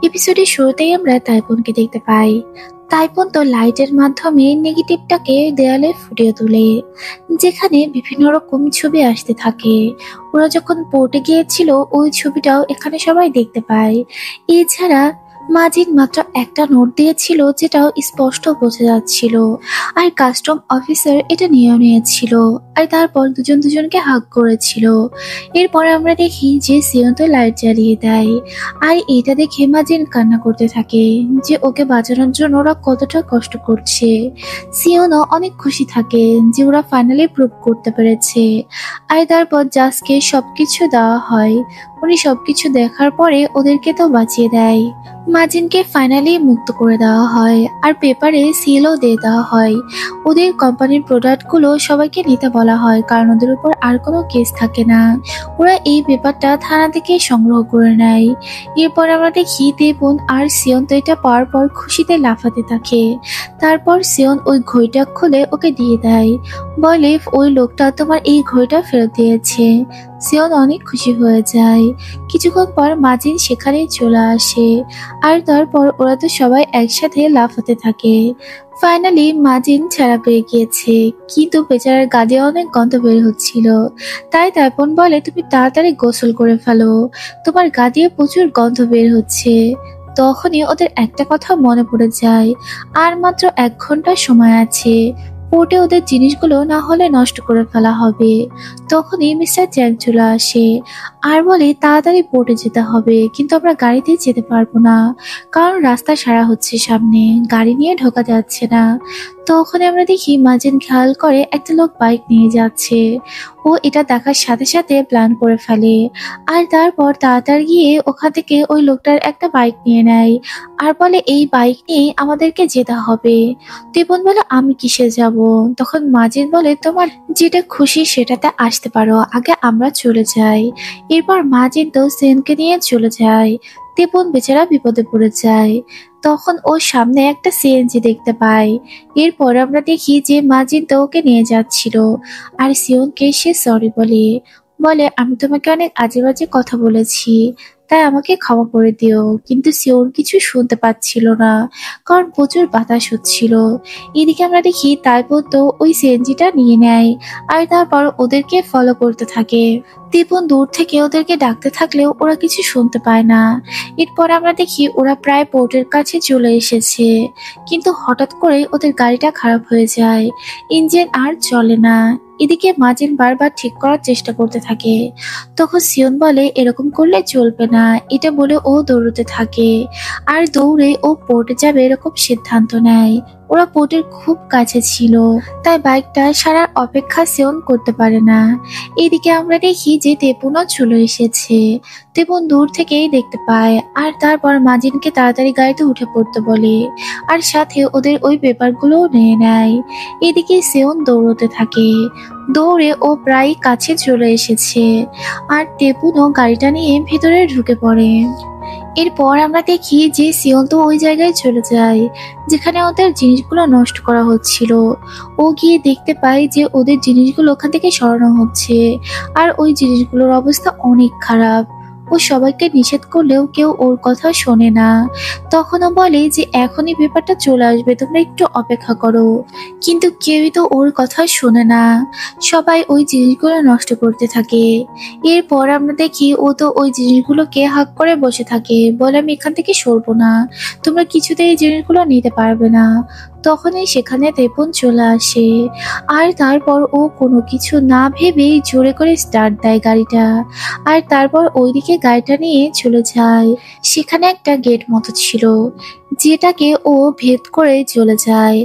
এপিসোডের শুরুতেই আমরা তাইপনকে দেখতে পাই। তাইপন তো লাইটের মাধ্যমে নেগেটিভটাকে দেয়ালে ফুটিয়ে তোলে, যেখানে বিভিন্ন রকম ছবি আসতে থাকে। ওরা যখন পোর্টে গিয়েছিল ওই ছবিটাও এখানে সবাই দেখতে পায়। এছাড়া মাজিদ মাত্র একটা নোট দিয়েছিল, যেটাও স্পষ্ট বোঝা যাচ্ছিল, আর কাস্টম অফিসার এটা নিয়ে নিয়েছিল। আর তারপর দুজন দুজনকে হাগ করেছিল। এরপর আমরা দেখি যে সিয়ন তো লাইট জ্বালিয়ে দেয়, আর এটা দেখে মাজিদ কান্না করতে থাকে যে ওকে বাঁচানোর জন্য ওরা কতটা কষ্ট করছে। সিয়নও অনেক খুশি থাকে যে ওরা ফাইনালি প্রুভ করতে পেরেছে। আর তারপর জাসকে সবকিছু দেওয়া হয়। উনি সবকিছু দেখার পরে ওদেরকে তো বাঁচিয়ে দেয়। মাজিনকে ফাইনালি মুক্ত করে দেওয়া হয়, আর পেপারে সিলও দিয়ে দেওয়া হয়। ওদের কোম্পানির প্রোডাক্টগুলো সবাইকে নিতে বলা হয়, কারণ ওদের উপর আর কোনো কেস থাকে না। ওরা এই পেপারটা থানা থেকে সংগ্রহ করে নেয়। এরপর আমরা দেখি দেবন আর সিয়ন তো এটা পাওয়ার পর খুশিতে লাফাতে থাকে। তারপর সিয়ন ওই ঘড়িটা খুলে ওকে দিয়ে দেয়, বলে ওই লোকটা তোমার এই ঘড়িটা ফেরত দিয়েছে। সিয়ন অনেক খুশি হয়ে যায়। কিছুক্ষণ পর মাজিন সেখানে চলে আসে, আর তারপর ওরা তো সবাই একসাথে লাফাতে থাকে। ফাইনালি মাজিন ছাড়া পেয়ে গিয়েছে, কিন্তু বেচারার গা দিয়ে অনেক গন্ধ বের হচ্ছিল। তাই তাইপন বলে তুমি তাড়াতাড়ি গোসল করে ফেলো, তোমার গা দিয়ে প্রচুর গন্ধ বের হচ্ছে। তখনই ওদের একটা কথা মনে পড়ে যায়, আর মাত্র 1 ঘন্টা সময় আছে, পোর্টে ওদের জিনিসগুলো না হলে নষ্ট করে ফেলা হবে। তখনই মিস্টার চ্যাং চলে আসে, আর বলে তাড়াতাড়ি পোর্টে যেতে হবে, কিন্তু আমরা গাড়িতে যেতে পারবো না, কারণ রাস্তা সারা হচ্ছে সামনে, গাড়ি নিয়ে ঢোকা যাচ্ছে না। তখন আমরা দেখি মাজিন খেয়াল করে একটা লোক বাইক নিয়ে যাচ্ছে। ও এটা দেখার সাথে সাথে প্ল্যান করে ফেলে, আর তারপর তাড়াতাড়ি গিয়ে ওখান থেকে ওই লোকটার একটা বাইক নিয়ে নেয়, আর বলে এই বাইক নিয়ে আমাদেরকে যেতে হবে। তিপন বলে আমি কিসে যাব? তখন মাজিদ বলে তোমার যেটা খুশি সেটাতে আসতে পারো, আগে আমরা চলে যাই। এরপর মাজিদ তো সেনকে নিয়ে চলে যায়। তিপন বেচারা বিপদে পড়ে যায়। তখন ওর সামনে একটা সিএনজি দেখতে পায়। এরপর আমরা দেখি যে মাজিদ তো ওকে নিয়ে যাচ্ছিল, আর সিয়নকে সে সরি বলে, বলে আমি তোমাকে অনেক আজে বাজে কথা বলেছি, তাই আমাকে ক্ষমা করে দিও। কিন্তু সিওন কিছু শুনতে পাচ্ছিল না, কারণ প্রচুর বাতাস হচ্ছিল। এদিকে আমরা দেখি তারপর তো ওই সিএনজিটা নিয়ে নেয়, আর তারপর ওদেরকে ফলো করতে থাকে। দীপন দূর থেকে ওদেরকে ডাকতে থাকলেও ওরা কিছু শুনতে পায় না। এরপর আমরা দেখি ওরা প্রায় পোর্টের কাছে চলে এসেছে, কিন্তু হঠাৎ করে ওদের গাড়িটা খারাপ হয়ে যায়, ইঞ্জিন আর চলে না। এদিকে মাজিন বারবার ঠিক করার চেষ্টা করতে থাকে। তখন সিয়ন বলে এরকম করলে চলবে না, এটা বলে ও দৌড়তে থাকে, আর দৌড়ে ও পোর্টে যাবে এরকম সিদ্ধান্ত নেয়। ওরা পোর্টের খুব কাছে ছিল, তাই বাইকটা সারার অপেক্ষা সিয়ন করতে পারে না। এদিকে আমরা দেখি যে তেপুনও চলে এসেছে। তেপুন দূর থেকেই দেখতে পায়, আর তারপর মাজিনকে তাড়াতাড়ি গাড়িতে উঠে পড়তে বলে, আর সাথে ওদের ওই পেপারগুলোও নিয়ে নেয়। এদিকে সিয়ন দৌড়তে থাকে। দৌড়ে ও প্রায় কাছে চলে এসেছে, আর তেপুনও গাড়িটা নিয়ে ভেতরে ঢুকে পড়ে। এরপর আমরা দেখি যে সিয়ন তো ওই জায়গায় চলে যায় যেখানে ওদের জিনিসগুলো নষ্ট করা হচ্ছিল। ও গিয়ে দেখতে পায় যে ওদের জিনিসগুলো ওখান থেকে সরানো হচ্ছে, আর ওই জিনিসগুলোর অবস্থা অনেক খারাপ। ও সবাইকে নিষেধ করলেও কেউ ওর কথা শোনে না। তখনও বলে যে এখনই ব্যাপারটা চলে আসবে, তোমরা একটু অপেক্ষা করো, কিন্তু কেউই তো ওর কথা শোনে না। সবাই ওই জিনিসগুলো নষ্ট করতে থাকে। এরপর আমরা দেখি ও তো ওই জিনিসগুলোকে হাক করে বসে থাকে, বলে আমি এখান থেকে সরবো না, তোমরা কিছুতেই এই জিনিসগুলো নিতে পারবে না। তখনই সেখানে তেপন চলে আসে, আর তারপর ও কোনো কিছু না ভেবেই জোরে করে স্টার্ট দেয় গাড়িটা, আর তারপর ওইদিকে গাড়িটা নিয়ে চলে যায়। সেখানে একটা গেট মতো ছিল, যেটাকে ও ভেদ করে চলে যায়,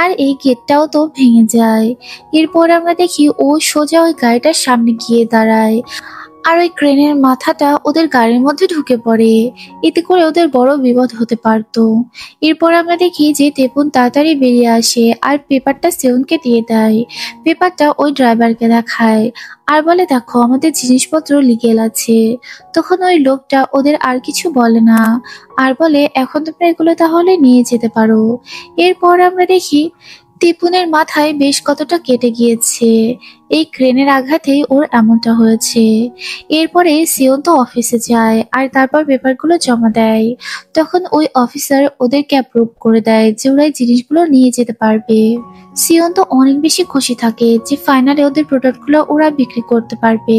আর এই গেটটাও তো ভেঙে যায়। এরপর আমরা দেখি ও সোজা ওই গাড়িটার সামনে গিয়ে দাঁড়ায়, আর ওই ক্রেনের মাথাটা ওদের গাড়ির মধ্যে ঢুকে পড়ে। এতে করে ওদের বড় বিপদ হতে পারতো। এরপর আমরা দেখি যে তেপুন তাড়াতাড়ি বেরিয়ে আসে, আর পেপারটা সেউনকে দিয়ে দেয়। পেপারটা ওই ড্রাইভারকে দেখায়, আর বলে দেখো আমাদের জিনিসপত্র লিগেল আছে। তখন ওই লোকটা ওদের আর কিছু বলে না, আর বলে এখন তোমরা এগুলো তাহলে নিয়ে যেতে পারো। এরপর আমরা দেখি তিপুনের মাথায় বেশ কতটা কেটে গিয়েছে। এই ক্রেনের আঘাতেই ওর এমনটা হয়েছে। এরপরে সিওন তো অফিসে যায় আর তারপর পেপারগুলো জমা দেয়। তখন ওই অফিসার ওদেরকে অ্যাপ্রুভ করে দেয় যে ওরা এই জিনিসগুলো নিয়ে যেতে পারবে। সিওন তো অনেক বেশি খুশি থাকে যে ফাইনালি ওদের প্রোডাক্টগুলো ওরা বিক্রি করতে পারবে,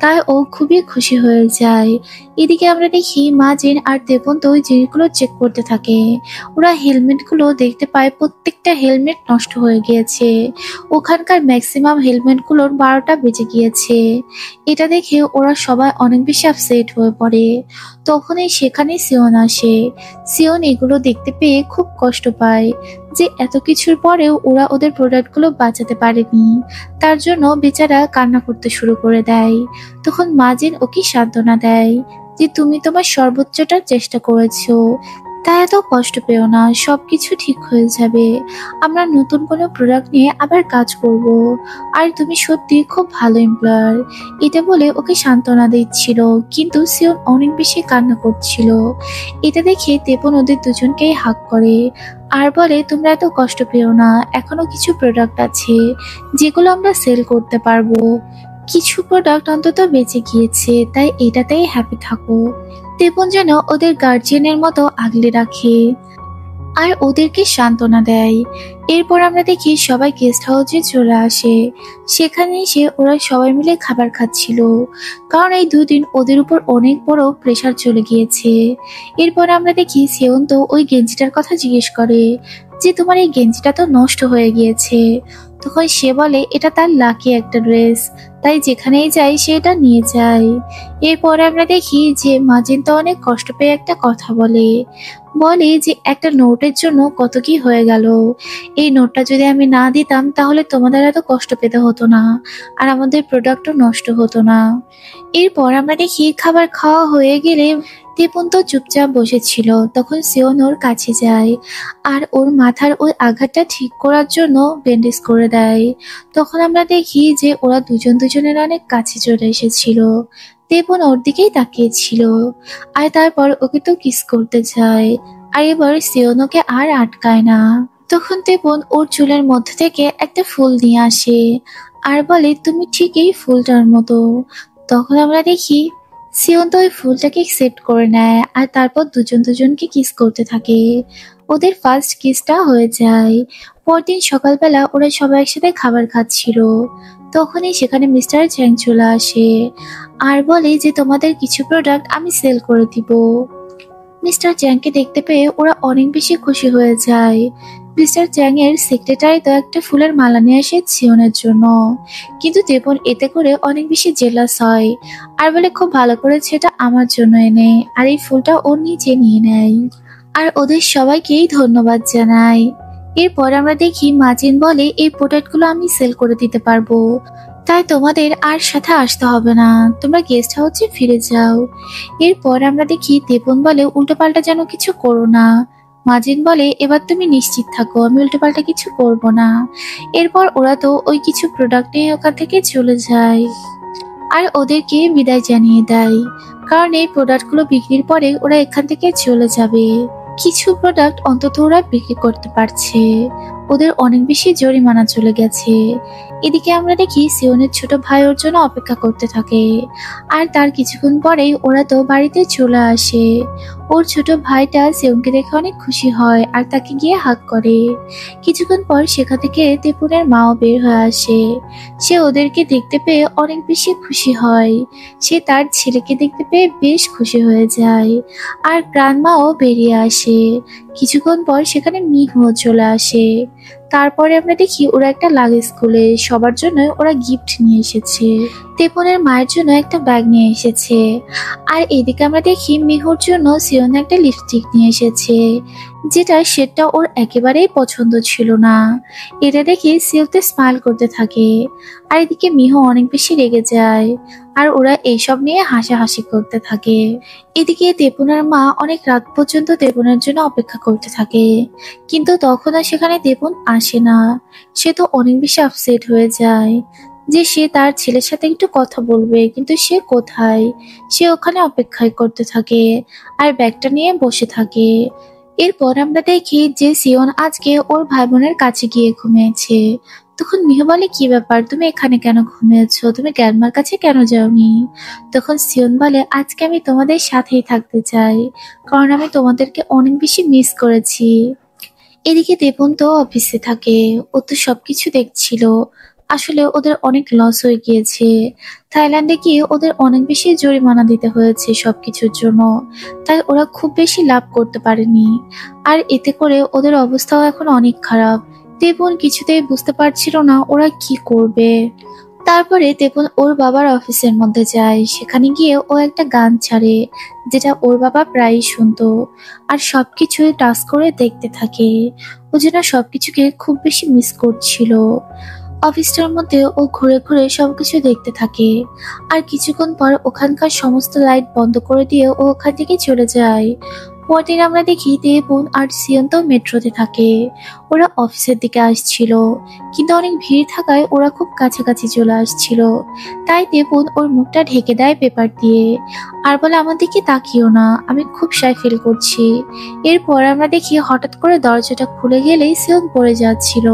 তাই ও খুবই খুশি হয়ে যায়। এদিকে আমরা দেখি মাজিন আর তেপন তো ওই জিনিসগুলো চেক করতে থাকে। ওরা হেলমেটগুলো দেখতে পায় প্রত্যেকটা হেলমেট নষ্ট হয়ে গিয়েছে। ওখানকার ম্যাক্সিমাম হেলমেটগুলোর 12টা বেজে গিয়েছে। এটা দেখে ওরা সবাই অনেক বেশি আপসেট হয়ে পড়ে। তখনই সেখানে সিওন আসে। সিওন এগুলো দেখতে পেয়ে খুব কষ্ট পায় যে এত কিছুর পরেও ওরা ওদের প্রোডাক্টগুলো বাঁচাতে পারেনি। তার জন্য বেচারা কান্না করতে শুরু করে দেয়। তখন মাজিন ওকে সান্ত্বনা দেয় যে তুমি তোমার সর্বোচ্চটা চেষ্টা করেছো, তাই এত কষ্ট পেও না, সবকিছু ঠিক হয়ে যাবে। আমরা নতুন কোনো প্রোডাক্ট নিয়ে আবার কাজ করব। আর তুমি সত্যি খুব ভালো এমপ্লয়ার। এটা বলে ওকে সান্ত্বনা দিচ্ছিল, কিন্তু সিওন অনেক বেশি কান্না করছিল। এটা দেখে তেপন ওদের দুজনকেই হাক করে আর বলে তোমরা এত কষ্ট পেও না, এখনো কিছু প্রোডাক্ট আছে যেগুলো আমরা সেল করতে পারবো। কিছু প্রোডাক্ট অন্তত বেঁচে গিয়েছে, তাই এটাতেই হ্যাপি থাকো। তেপন যেন ওদের গার্জিয়ানের মতো আগলে রাখে আর ওদেরকে সান্ত্বনা দেয়। এরপর আমরা দেখি সবাই গেস্ট হাউসে চলে আসে। সেখানে এসে ওরা সবাই মিলে খাবার খাচ্ছিল, কারণ এই দুদিন ওদের উপর অনেক বড় প্রেশার চলে গিয়েছে। এরপর আমরা দেখি সেওন তো ওই গেঞ্জিটার কথা জিজ্ঞেস করে যে তোমার এই গেঞ্জিটা তো নষ্ট হয়ে গিয়েছে। তখন সে বলে এটা তার লাকি একটা ড্রেস, তাই যেখানেই যাই সে এটা নিয়ে যায়। এরপরে আমরা দেখি যে মাজিন তো অনেক কষ্ট পেয়ে একটা কথা বলে বলে যে একটা নোটের জন্য কত কি হয়ে গেল। এই নোটটা যদি আমি না দিতাম তাহলে তোমাদের এত কষ্ট পেতে হতো না, আর আমাদের প্রোডাক্টও নষ্ট হতো না। এরপর আমরা দেখি খাবার খাওয়া হয়ে গেলে তেপন তো চুপচাপ বসেছিল। তখন সিওন ওর কাছে যায় আর ওর মাথার ওই আঘাতটা ঠিক করার জন্য ব্যান্ডেজ করে দেয়। তখন আমরা দেখি যে ওরা দুজন দুজনের অনেক কাছে চলে এসেছিল। তেপন ওর দিকেই তাকিয়েছিল আর তারপর ওকে তো কিস করতে চায়। আর এবার সিওন ওকে আর আটকায় না। তখন তেপন ওর চুলের মধ্য থেকে একটা ফুল নিয়ে আসে আর বলে তুমি ঠিক এই ফুলটার মতো। তখন আমরা দেখি সিওন তো ওই ফুলটাকে একসেপ্ট করে নেয় আর তারপর দুজন দুজনকে কিস করতে থাকে। ওদের ফার্স্ট কিসটা হয়ে যায়। পরদিন সকালবেলা ওরা সবাই একসাথে খাবার খাচ্ছিল। তখনই সেখানে মিস্টার চ্যাং চলে আসে আর বলে যে তোমাদের কিছু প্রোডাক্ট আমি সেল করে দিব। মিস্টার চ্যাংকে দেখতে পেয়ে ওরা অনেক বেশি খুশি হয়ে যায়। মিস্টার চ্যাং এর সেক্রেটারি তো একটা ফুলের মালা নিয়ে আসে সিওনের জন্য, কিন্তু তেপন এতে করে অনেক বেশি জেলাস হয় আর বলে খুব ভালো করেছে এটা আমার জন্য এনে, আর এই ফুলটা ও নিজে নিয়ে নেয় আর ওদের সবাইকেই ধন্যবাদ জানায়। এরপর আমরা দেখি মাজিন বলে এই প্রোডাক্টগুলো আমি সেল করে দিতে পারবো, তাই তোমাদের আর সাথে আসতে হবে না, তোমরা গেস্ট হাউসে ফিরে যাও। এরপর আমরা দেখি তেপন বলে উল্টোপাল্টা যেন কিছু করো না। মাজিন বলে এবার তুমি নিশ্চিত থাকো আমি উল্টোপাল্টা কিছু করব না। এরপর ওরা তো ওই কিছু প্রোডাক্ট নিয়ে ওখান থেকে চলে যায় আর ওদেরকে বিদায় জানিয়ে দেয়, কারণ এই প্রোডাক্টগুলো বিক্রির পরে ওরা এখান থেকে চলে যাবে। কিছু প্রোডাক্ট অন্তত ওরা বিক্রি করতে পারছে, ওদের অনেক বেশি জরিমানা চলে গেছে। এদিকে আমরা দেখি সিওনের ছোট ভাই ওর জন্য অপেক্ষা করতে থাকে আর তার কিছুক্ষণ পরেই ওরা তো বাড়িতে চলে আসে। ওর ছোট ভাইটা সিওনকে দেখে অনেক খুশি হয় আর তাকে গিয়ে হাগ করে। কিছুক্ষণ পর সেখান থেকে তেপুনের মাও বের হয়ে আসে। সে ওদেরকে দেখতে পেয়ে অনেক বেশি খুশি হয়। সে তার ছেলেকে দেখতে পেয়ে বেশ খুশি হয়ে যায় আর গ্রান্ডমাও বেরিয়ে আসে। কিছুক্ষণ পর সেখানে মিহুও চলে আসে। তারপরে আমরা দেখি ওরা একটা লাগেজ খুলে সবার জন্য ওরা গিফট নিয়ে এসেছে। তেপনের মায়ের জন্য একটা ব্যাগ নিয়ে এসেছে আর এদিকে আমরা দেখি মিহুর জন্য সিওন একটা লিপস্টিক নিয়ে এসেছে, যেটা সেটা ওর একেবারেই পছন্দ ছিল না। এটা দেখে সিওতে স্মাইল করতে থাকে আর এদিকে মিহু অনেক বেশি রেগে যায় আর ওরা এইসব নিয়ে হাসাহাসি করতে থাকে। এদিকে তেপনের মা অনেক রাত পর্যন্ত তেপনের জন্য অপেক্ষা করতে থাকে, কিন্তু তখন আর সেখানে তেপন আসে না। সে তো অনেক বেশি আপসেট হয়ে যায় যে সে তার ছেলের সাথে একটু কথা বলবে, কিন্তু সে কোথায়। সে ওখানে অপেক্ষায় করতে থাকে আর ব্যাগটা নিয়ে বসে থাকে। এরপর আমরা দেখি যে সিওন আজকে ওর ভাই বোনের কাছে গিয়ে ঘুমিয়েছে। তখন মিহু বলে, কি ব্যাপার, তুমি এখানে কেন ঘুমিয়েছো, তুমি গ্র্যান্ডমার কাছে কেন যাওনি? তখন সিয়ন বলে, আজকে আমি তোমাদের সাথেই থাকতে চাই, কারণ আমি তোমাদেরকে অনেক বেশি মিস করেছি। এদিকে দেবন তো অফিসে থাকে, ও তো সবকিছু দেখছিল। আসলে ওদের অনেক লস হয়ে গিয়েছে, থাইল্যান্ডে গিয়ে ওদের অনেক বেশি জরিমানা দিতে হয়েছে সবকিছুর জন্য, তাই ওরা খুব বেশি লাভ করতে পারেনি। আর এতে করে ওদের অবস্থাও এখন অনেক খারাপ। দেবন কিছুতেই বুঝতে পারছিল না ওরা কি করবে। তারপরে তেপন ওর বাবার অফিসের মধ্যে যায়, সেখানে গিয়ে ও একটা গান ছাড়ে, যেটা ওর বাবা প্রায়ই শুনতো। আর সবকিছুই টাচ করে দেখতে থাকে। ও যেন সবকিছুকে খুব বেশি মিস করছিল। অফিসটার মধ্যে ও ঘুরে ঘুরে সবকিছু দেখতে থাকে। আর কিছুক্ষণ পর ওখানকার সমস্ত লাইট বন্ধ করে দিয়ে ও ওখান থেকে চলে যায়। পরদিন আমরা দেখি দেবন আর সিয়ন্ত মেট্রোতে থাকে। ওরা অফিসের দিকে আসছিল, কিন্তু অনেক ভিড় থাকায় ওরা খুব কাছাকাছি চলে আসছিল। তাই দেবন ওর মুখটা ঢেকে দেয় পেপার দিয়ে, আর বলে, আমার দিকে তাকিও না, আমি খুব শাই ফিল করছি। এরপর আমরা দেখি হঠাৎ করে দরজাটা খুলে গেলেই সিয়ন পড়ে যাচ্ছিল।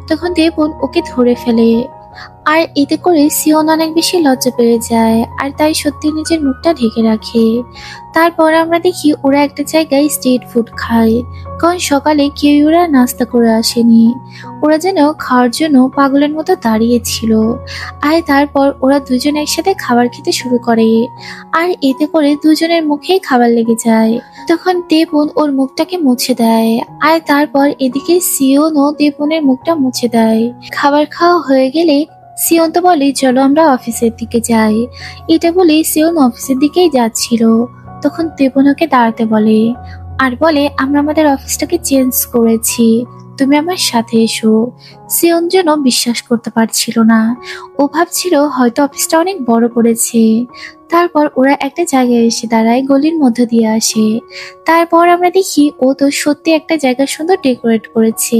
তখন দেবন ওকে ধরে ফেলে, আর এতে করে সিয়ন অনেক বেশি লজ্জা পেয়ে যায়, আর তাই সত্যি নিজের মুখটা ঢেকে রাখে। তারপর আমরা দেখি ওরা একটা জায়গায় স্ট্রিট ফুড খায়, কারণ সকালে কেউ ওরা নাস্তা করে আসেনি। ওরা যেন খাওয়ার জন্য পাগলের মতো দাঁড়িয়ে ছিল। আর তারপর ওরা দুজন একসাথে খাবার খেতে শুরু করে, আর এতে করে দুজনের মুখেই খাবার লেগে যায়। তখন দেবন ওর মুখটাকে মুছে দেয়, আর তারপর এদিকে সিয়নও দেবনের মুখটা মুছে দেয়। খাবার খাওয়া হয়ে গেলে সিয়ন্ত বলে, চলো আমরা অফিসের দিকে যাই। এটা বলে সিয়ন অফিসের দিকেই যাচ্ছিল। তখন দেবন ওকে দাঁড়াতে বলে, আর বলে, আমরা আমাদের অফিসটাকে চেঞ্জ করেছি, তুমি আমার সাথে এসো। সিয়ন যেন বিশ্বাস করতে পারছিল না। ও ভাবছিল হয়তো অফিসটা অনেক বড় করেছে। তারপর ওরা একটা জায়গায় এসে দাঁড়ায়, গলির মধ্য দিয়ে আসে। তারপর আমরা দেখি ও তো সত্যি একটা জায়গা সুন্দর ডেকোরেট করেছে,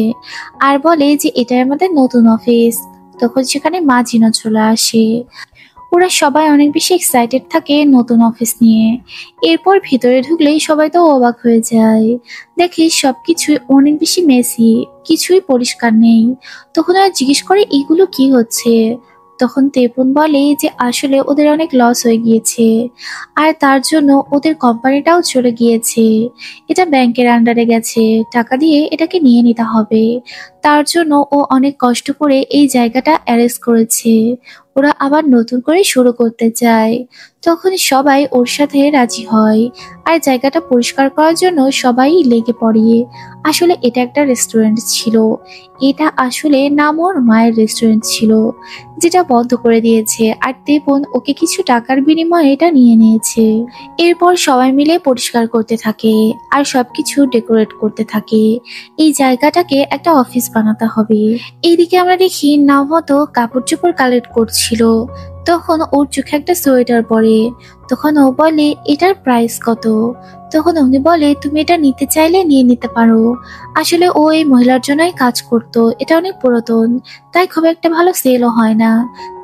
আর বলে যে এটাই আমাদের নতুন অফিস। তখন সেখানে মা জিনা চলে আসে। ওরা সবাই অনেক বেশি এক্সাইটেড থাকে নতুন অফিস নিয়ে। এরপর ভিতরে ঢুকলেই সবাই তো অবাক হয়ে যায়, দেখে সবকিছুই অনেক বেশি মেসি, কিছুই পরিষ্কার নেই। তখন ওরা জিজ্ঞেস করে, এগুলো কি হচ্ছে? তখন তেপন বলে যে আসলে ওদের অনেক লস হয়ে গিয়েছে, আর তার জন্য ওদের কোম্পানিটাও চলে গিয়েছে। এটা ব্যাংকের আন্ডারে গেছে, টাকা দিয়ে এটাকে নিয়ে নিতে হবে। তার জন্য ও অনেক কষ্ট করে এই জায়গাটা অ্যারেঞ্জ করেছে। ওরা আবার নতুন করে শুরু করতে চায়। তখন সবাই ওর সাথে রাজি হয়, আর জায়গাটা পরিষ্কার করার জন্য সবাই লেগে পড়ে। আসলে এটা একটা রেস্টুরেন্ট ছিল, এটা আসলে নাম ওর মায়ের রেস্টুরেন্ট ছিল, যেটা বন্ধ করে দিয়েছে, আর দেবন ওকে কিছু টাকার বিনিময়ে এটা নিয়ে নিয়েছে। এরপর সবাই মিলে পরিষ্কার করতে থাকে, আর সবকিছু ডেকোরেট করতে থাকে। এই জায়গাটাকে একটা অফিস বানাতে হবে। এইদিকে আমরা দেখি নামতো কাপড় চোপড় কালেক্ট করছিল। তখন ওর চোখে একটা সোয়েটার পরে। তখন ও বলে, এটার প্রাইস কত? তখন উনি বলে, তুমি এটা নিতে চাইলে নিয়ে নিতে পারো। আসলে ও এই মহিলার জন্যই কাজ করতো, এটা অনেক পুরাতন, তাই খুব একটা ভালো সেলও হয় না।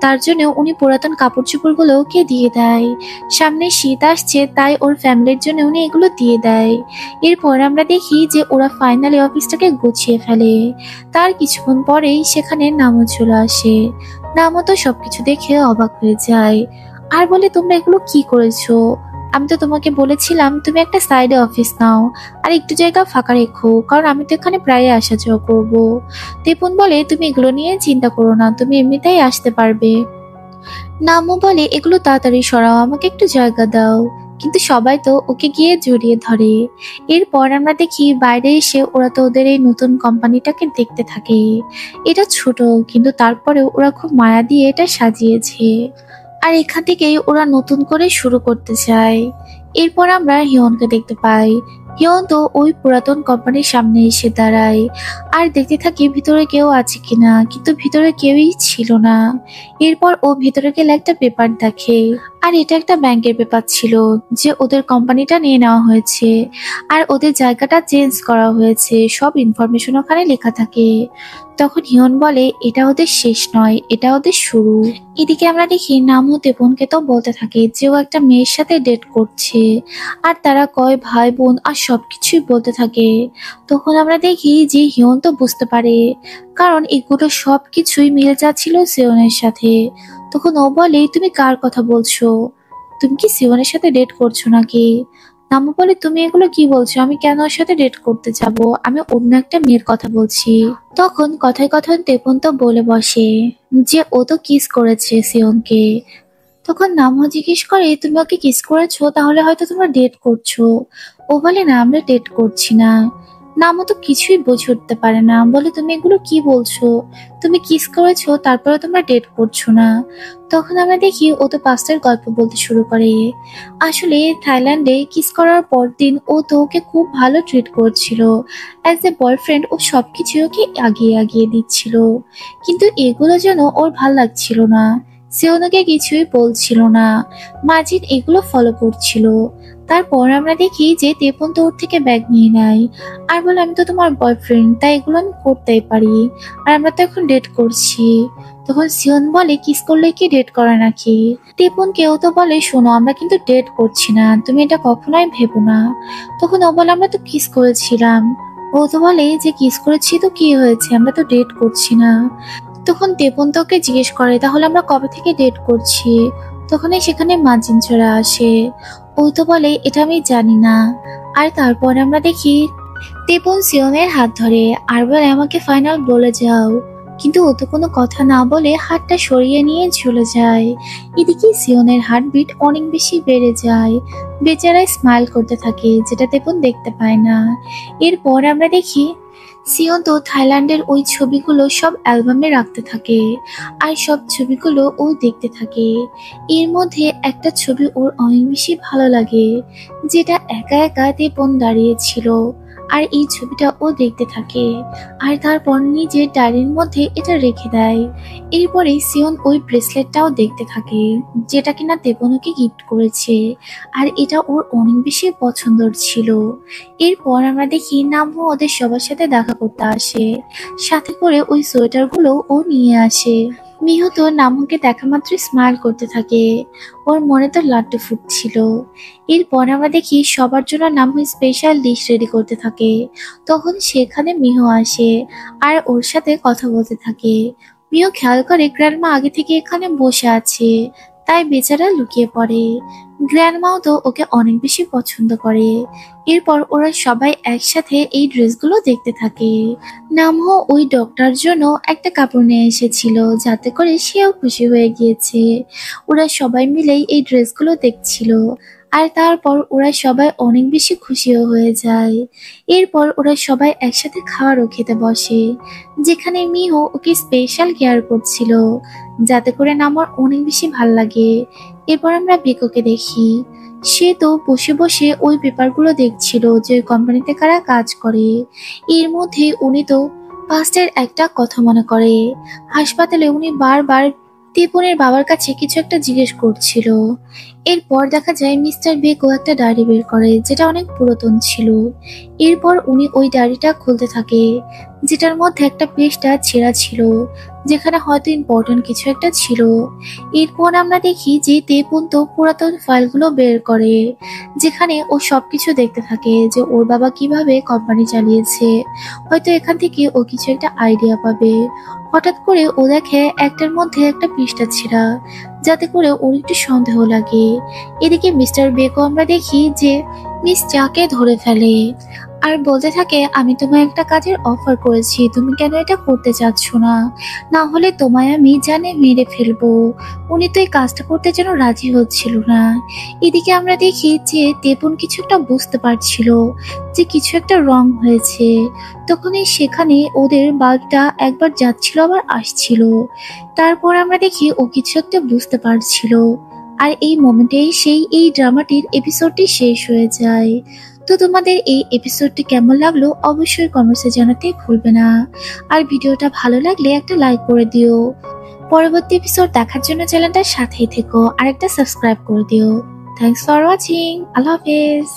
তার জন্য উনি পুরাতন কাপড় চোপড় গুলো ওকে দিয়ে দেয়। সামনে শীত আসছে, তাই ওর ফ্যামিলির জন্য উনি এগুলো দিয়ে দেয়। এরপর আমরা দেখি যে ওরা ফাইনালি অফিসটাকে গুছিয়ে ফেলে। তার কিছুক্ষণ পরেই সেখানে নামও চলে আসে। নামও তো সবকিছু দেখে অবাক হয়ে যায়, আর বলে, তোমরা এগুলো কি করেছো? আমি তো তোমাকে বলেছিলাম তুমি একটা সাইডে অফিস নাও, আর একটু জায়গা ফাঁকা রেখো, কারণ আমি তো এখানে প্রায় আসা যাওয়া করবো। তেপন বলে, তুমি এগুলো নিয়ে চিন্তা করো না, তুমি এমনিতেই আসতে পারবে। নামও বলে, এগুলো তাড়াতাড়ি সরাও, আমাকে একটু জায়গা দাও। কিন্তু সবাই তো ওকে গিয়ে জড়িয়ে ধরে। এরপর আমরা দেখি বাইরে এসে ওরা তো ওদের এই নতুন কোম্পানিটাকে দেখতে থাকে। এটা ছোট, কিন্তু তারপরেও ওরা খুব মায়া দিয়ে এটা সাজিয়েছে, আর এখান থেকেই ওরা নতুন করে শুরু করতে চায়। এরপর আমরা হিয়নকে দেখতে পাই। হিয়ন তো ওই পুরাতন কোম্পানির সামনে এসে দাঁড়ায়, আর দেখতে থাকি ভিতরে কেউ আছে কিনা, কিন্তু ভিতরে কেউই ছিল না। এরপর ও ভিতরে গেলে একটা পেপার দেখে, আর এটা একটা ব্যাংকের পেপার ছিল, যে ওদের কোম্পানিটা নিয়ে নেওয়া হয়েছে, আর ওদের জায়গাটা চেঞ্জ করা হয়েছে, সব ইনফরমেশন ওখানে লেখা থাকে। তখন হিয়ন বলে, এটা ওদের শেষ নয়, এটা ওদের শুরু। এদিকে আমরা দেখি নামও তেপনকে তো বলতে থাকে যে ও একটা মেয়ের সাথে ডেট করছে, আর তারা কয় ভাই বোন, আর সবকিছুই বলতে থাকে। তখন আমরা দেখি যে হিয়ন তো বুঝতে পারে, কারণ এগুলো সবকিছুই মিলে যাচ্ছিল সিওনের সাথে। তখন ও বলে, তুমি কার কথা বলছো? তুমি কি সিওনের সাথে ডেট করছো নাকি? নামু বলে, তুমি এগুলো কি বলছো? আমি কেন ওর সাথে ডেট করতে যাব? আমি অন্য একটা মেয়ের কথা বলছি। তখন কথায় কথায় তেপন তো বলে বসে যে ও তো কিস করেছে সিওনকে। তখন নামও জিজ্ঞেস করে, তুমি ওকে কিস করেছো? তাহলে হয়তো তোমরা ডেট করছো। ও বলে, না আমরা ডেট করছি না। নামও তো কিছুই বুঝে উঠতে পারে না, বলে তুমি এগুলো কি বলছো? তুমি কিস করেছো তারপরে তোমরা ডেট করছো না? তখন আমরা দেখি ও তো পাস্টের গল্প বলতে শুরু করে। আসলে থাইল্যান্ডে কিস করার পর দিন ও তো ওকে খুব ভালো ট্রিট করছিল। অ্যাজ এ বয়ফ্রেন্ড ও সবকিছু ওকে আগিয়ে আগিয়ে দিচ্ছিল, কিন্তু এগুলো যেন ওর ভাল লাগছিল না। সিওনাকে কিছুই বলছিল না, মাজিদ এগুলো ফলো করছিল। তারপর আমরা দেখি যে তেপন তো ওর থেকে ব্যাগ নিয়ে নেয় আর বলে, আমি তো তোমার বয়ফ্রেন্ড, তাই এগুলো আমি করতেই পারি, আর আমরা তো এখন ডেট করছি। তখন সিওন বলে, কিস করলে কি ডেট করে নাকি? তেপন কেউ তো বলে, শোনো আমরা কিন্তু ডেট করছি না, তুমি এটা কখনোই ভেবো না। তখন ও বলে, আমরা তো কিস করেছিলাম। ও তো বলে যে কিস করেছি তো কি হয়েছে, আমরা তো ডেট করছি না। তখন তেপন তো ওকে জিজ্ঞেস করে, তাহলে আমরা কবে থেকে ডেট করছি? তখনই সেখানে মাজিন চলে আসে। ও তো বলে, এটা আমি জানি না। আর তারপর আমরা দেখি তেপন সিওনের হাত ধরে আর বলে, আমাকে ফাইনাল বলে যাও। কিন্তু ও তো কোনো কথা না বলে হাতটা সরিয়ে নিয়ে চলে যায়। এদিকে সিওনের হার্টবিট অনেক বেশি বেড়ে যায়। বেচারায় স্মাইল করতে থাকে, যেটা তেপন দেখতে পায় না। এরপর আমরা দেখি সিওন তো থাইল্যান্ডের ওই ছবিগুলো সব অ্যালবামে রাখতে থাকে, আর সব ছবিগুলো ও দেখতে থাকে। এর মধ্যে একটা ছবি ওর অনেক বেশি ভালো লাগে, যেটা একা একা তেপন দাঁড়িয়েছিল। আর এই ছবিটা ও দেখতে থাকে, আর তারপর নিজের ডায়েরির মধ্যে এটা রেখে দেয়। এরপরে সিওন ওই ব্রেসলেটটাও দেখতে থাকে, যেটা কিনা তেপন ওকে গিফট করেছে, আর এটা ওর অনেক বেশি পছন্দর ছিল। এরপর আমরা দেখি নামও ওদের সবার সাথে দেখা করতে আসে, সাথে করে ওই সোয়েটারগুলো ও নিয়ে আসে। মিহু তো নামুকে দেখা মাত্র স্মাইল করতে থাকে, ওর মনে তো লাড্ডু ফুটছিল। এরপর আমরা দেখি সবার জন্য নামু স্পেশাল ডিশ রেডি করতে থাকে। তখন সেখানে মিহু আসে আর ওর সাথে কথা বলতে থাকে। মিহু খেয়াল করে গ্র্যান্ডমা আগে থেকে এখানে বসে আছে, তাই বেচারা লুকিয়ে পড়ে। গ্র্যান্ডমাও তো ওকে অনেক বেশি পছন্দ করে। এরপর ওরা সবাই একসাথে এই ড্রেসগুলো দেখতে থাকে। নামহো ওই ডক্টর জন্য একটা কাপড় নিয়ে এসেছিল, যাতে করে সেও খুশি হয়ে গিয়েছে। ওরা সবাই মিলেই এই ড্রেসগুলো দেখছিল, আর তারপর ওরা সবাই অনেক বেশি খুশিও হয়ে যায়। এরপর ওরা সবাই একসাথে খাওয়ারও খেতে বসে, যেখানে মিহো ওকে স্পেশাল কেয়ার করছিল, যাতে করে নামার অনেক বেশি ভাল লাগে। এরপর আমরা বেকোকে দেখি, সে তো বসে বসে ওই পেপারগুলো দেখছিল যে ওই কোম্পানিতে কারা কাজ করে। এর মধ্যে উনি তো পাস্টের একটা কথা মনে করে। হাসপাতালে উনি বারবার তেপনের বাবার কাছে কিছু একটা জিজ্ঞেস করছিল। এরপর দেখা যায় মিস্টার বেকো একটা ডায়েরি বের করে, যেটা অনেক পুরাতন ছিল। এরপর উনি ওই ডায়েরিটা খুলতে থাকে, যেটার মধ্যে একটা পেজটা ছেঁড়া ছিল, যেখানে হয়তো ইম্পর্টেন্ট কিছু একটা ছিল। এরপর আমরা দেখি যে তেপন তো পুরাতন ফাইলগুলো বের করে, যেখানে ও সবকিছু দেখতে থাকে যে ওর বাবা কিভাবে কোম্পানি চালিয়েছে। হয়তো এখান থেকে ও কিছু একটা আইডিয়া পাবে। হঠাৎ করে ও দেখে একটার মধ্যে একটা পৃষ্ঠা ছেঁড়া, যাতে করে ওর একটু সন্দেহ লাগে। এদিকে মিস্টার বেকো আমরা দেখি যে মিস চাকে ধরে ফেলে আর বলতে থাকে, আমি তোমায় একটা কাজের অফার করেছি, তুমি কেন এটা করতে চাচ্ছ না? না হলে তোমায় আমি জানে মেরে ফেলবো। উনি তো এই কাজটা করতে যেন রাজি হচ্ছিল না। এদিকে আমরা দেখি যে তেপন কিছু একটা বুঝতে পারছিল যে কিছু একটা রং হয়েছে। তখনই সেখানে ওদের বাঘটা একবার যাচ্ছিল আবার আসছিল। তারপর আমরা দেখি ও কিছু একটা বুঝতে পারছিল। আর এই মোমেন্টেই এই ড্রামাটির এপিসোডটি শেষ হয়ে যায়। তো তোমাদের এই এপিসোডটি কেমন লাগলো অবশ্যই কমেন্টসে জানাতে ভুলবে না। আর ভিডিওটা ভালো লাগলে একটা লাইক করে দিও। পরবর্তী এপিসোড দেখার জন্য চ্যানেলটার সাথেই থেকো আর একটা সাবস্ক্রাইব করে দিও। Thanks for watching. আল্লাহ হাফেজ।